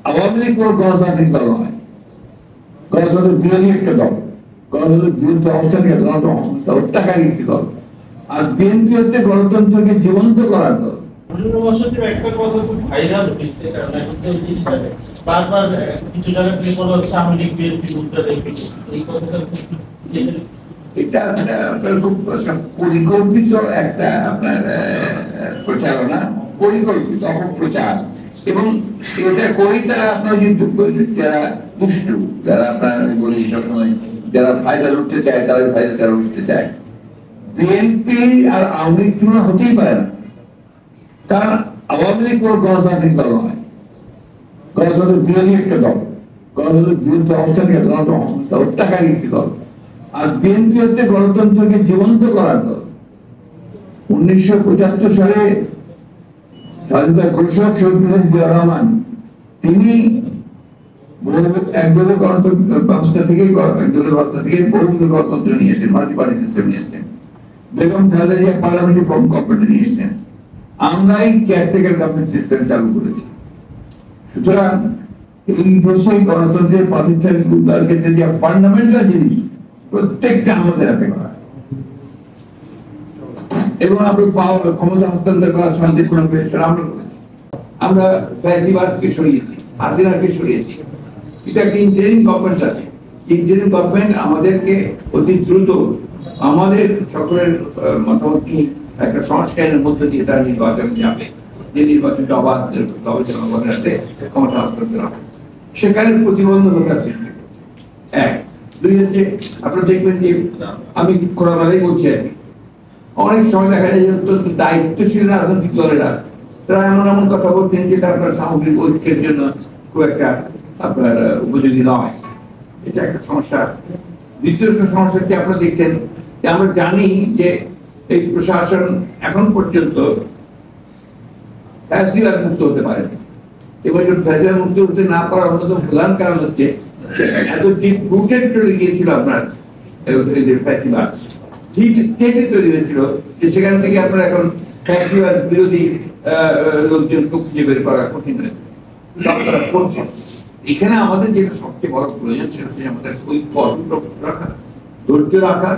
আওয়ামী লীগ কোনো গণতান্ত্রিক দল নয়, গণতন্ত্রের বিরোধী একটা দল, গণতন্ত্রের বিরুদ্ধে অবস্থান হত্যাকারী একটি দল। আর বিএনপি হচ্ছে গণতন্ত্রকে জীবন্ত করার দল। একটা কথা খুব ভাইরাল হয়েছে, বারবার কিছু জায়গা থেকে বলা হচ্ছে আওয়ামী লীগ বিএনপি এই কথাটা এটা আপনার খুব পরিকল্পিত একটা আপনার প্রচারণা, পরিকল্পিত অপপ্রচার, এবং এটা করেই তারা আপনার কিন্তু যারা দুষ্টু, যারা আপনার বলি সবসময় যারা ফায়দা লুটতে চায় তারা ফায়দা তারা লুটতে চায়। বিএনপি আর আওয়ামী লীগ তুলনা হতেই পারে না, কারণ আওয়ামী লীগ কোনো গণতান্ত্রিক দল নয়, গণতন্ত্রের বিরোধী একটা দল, গণতন্ত্রের বিরুদ্ধে অবস্থান হত্যাকারী একটি দল। আর বিএনপি হচ্ছে গণতন্ত্রকে জীবন্ত করার দল। 1975 সালে স্বাধীনতা ঘোষক শহীদ প্রেসিডেন্ট জিয়াউর রহমান তিনি একদলীয় গণতন্ত্র ব্যবস্থা থেকে বহুদলীয় গণতন্ত্র নিয়ে এসেছেন, মাল্টি পার্টি সিস্টেম নিয়ে এসেছেন। Begum Khaleda Zia parliamentary form government নিয়ে এসেছেন। আমরাই কেয়ারটেকার গভর্নমেন্ট সিস্টেম চালু করেছি। সুতরাং এই দেশে গণতন্ত্রের প্রাতিষ্ঠানিক উন্নয়নের ক্ষেত্রে যে ফান্ডামেন্টাল জিনিস প্রত্যেকটা আমাদের হাতে করা, এবং আমরা ক্ষমতা হস্তান্তর করার শান্তিপূর্ণ আমরা করেছি। আমরা ফ্যাসিবাদকে সরিয়েছি, হাসিনাকে সরিয়েছি। এটা একটা ইন্টারিম গভর্নমেন্ট আছে। ইন্টারিম গভর্নমেন্ট আমাদেরকে অতি দ্রুত আমাদের সকলের মতামত কি একটা সংস্কারের মধ্য দিয়ে তারা নির্বাচন যাবে, যে নির্বাচনটা অবাধ তবে জনগণের হাতে ক্ষমতা হস্তান্তর হবে, সেখানে প্রতিবন্ধকতা সৃষ্টি করছে। এক, দুই হচ্ছে আপনারা দেখবেন যে আমি খোলামেলাই বলছি আর কি, অনেক সময় দেখা যায় যে অত্যন্ত দায়িত্বশীল রাজনৈতিক দলেরা তারা এমন এমন কথা বলছেন যেটা আপনার সামগ্রিক ঐক্যের জন্য খুব একটা আপনার উপযোগী নয়। এটা একটা সমস্যা। দ্বিতীয় একটা সমস্যা হচ্ছে আপনারা দেখছেন যে আমরা জানি যে এই প্রশাসন এখন পর্যন্ত ফ্যাসিবাদ মুক্ত হতে পারেনি, এবং ফ্যাসিবাদ মুক্ত হতে না পারার অন্যতম প্রধান কারণ হচ্ছে এত ডিপ রুটেড চলে গিয়েছিল আপনার ফ্যাসিবাদ, ডিপ স্টেটে তৈরি হয়েছিল, যে সেখান থেকে আপনার এখন ফ্যাসিবাদ বিরোধী লোকজনকে খুঁজে বের করা কঠিন হয়েছে। এখানে আমাদের যেটা সবচেয়ে বড় প্রয়োজন সেটা হচ্ছে আমাদের ঐক্য রাখা, ধৈর্য রাখা,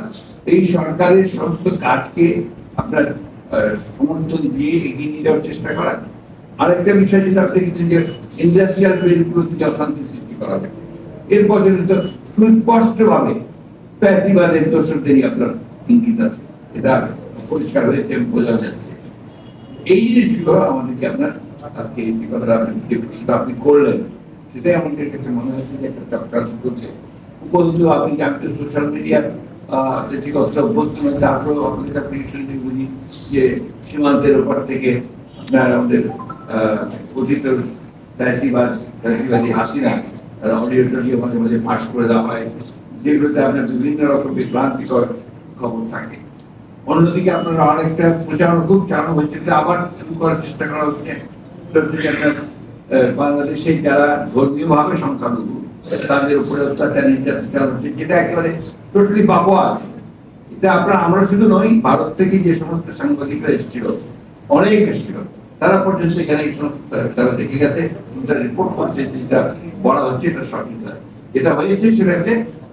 এই সরকারের সমস্ত কাজকে আপনার সমর্থন দিয়ে এগিয়ে নিয়ে যাওয়ার চেষ্টা করা। আরেকটা বিষয় যেটা আপনি দেখেছেন যে ইন্ডাস্ট্রিয়াল প্রতি অশান্তি সৃষ্টি করা হবে, এরপর সুস্পষ্ট ভাবে ফ্যাসিবাদের দোষরদেরই আপনার ইঙ্গিত আছে, এটা পরিষ্কার হয়েছে, বোঝা যাচ্ছে। এই জিনিসগুলো আমাদেরকে আপনার আজকে যে কথাটা যে প্রশ্নটা আপনি করলেন সেটাই আমাদের কাছে মনে হচ্ছে যে একটা চক্রান্ত করছে। উপলব্ধ আপনি জানতেন সোশ্যাল মিডিয়ার যে কথাটা অভ্যস্ত নয়, তারপরেও আমাদের কাছ থেকে শুনতে বুঝি যে সীমান্তের ওপর থেকে আপনার আমাদের কথিত ফ্যাসিবাদী হাসিনা অডিও টডিও মাঝে মাঝে ফাঁস করে দেওয়া হয়, যেগুলোতে আপনার বিভিন্ন রকম বিভ্রান্তিকর খবর থাকে। অন্যদিকে আপনারা অনেকটা প্রচারণা খুব চালানো হচ্ছে, আবার শুরু করার চেষ্টা করা হচ্ছে বাংলাদেশে যারা ধর্মীয় ভাবে সংখ্যালঘু তাদের উপরে অত্যাচার নির্যাতন চালানো হচ্ছে, যেটা একেবারে টোটালি বাপোয়াজ। এটা আপনার আমরা শুধু নই, ভারত থেকে যে সমস্ত সাংবাদিকরা এসেছিল, অনেক এসেছিল, তারা পর্যন্ত এখানে এই সমস্ত তারা দেখে গেছে, তারা রিপোর্ট করছে যেটা বলা হচ্ছে এটা সঠিক নয়। যেটা হয়েছে সেটাতে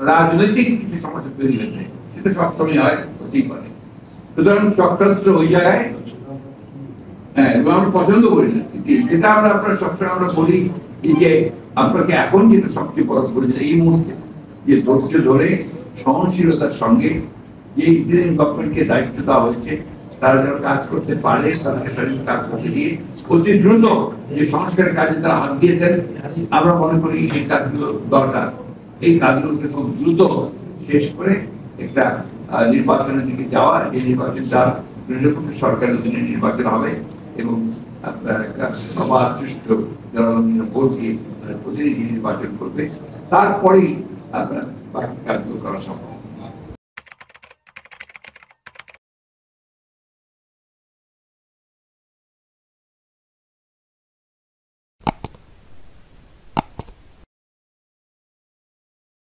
রাজনৈতিক কিছু সমস্যা তৈরি হয়েছে, সেটা সবসময় হয়, হতেই পারে। সুতরাং চক্রান্ত ওই জায়গায়, হ্যাঁ, এবং আমরা পছন্দ করি না। যেটা আমরা আপনার সবসময় আমরা বলি যে আপনাকে এখন যেটা সবচেয়ে বড় প্রয়োজন এই মুহূর্তে, যে ধৈর্য ধরে সহনশীলতার সঙ্গে যে ইন্টারিম গভর্নমেন্টকে দায়িত্ব দেওয়া হয়েছে তারা যেন কাজ করতে পারে, তাদেরকে সঠিক কাজ করতে দিয়ে অতি দ্রুত যে সংস্কারের কাজে তারা হাত দিয়েছেন, আমরা মনে করি এই কাজগুলো দরকার। এই কাজগুলোকে খুব দ্রুত শেষ করে একটা নির্বাচনের দিকে যাওয়া, যে নির্বাচনটা নিরপেক্ষ সরকারের অধীনে নির্বাচন হবে এবং আপনার একটা সবার সুষ্ঠু জনগণের ভোট দিয়ে প্রতিনিধি নির্বাচন করবে, তারপরেই আপনার বাকি কাজগুলো করা সম্ভব।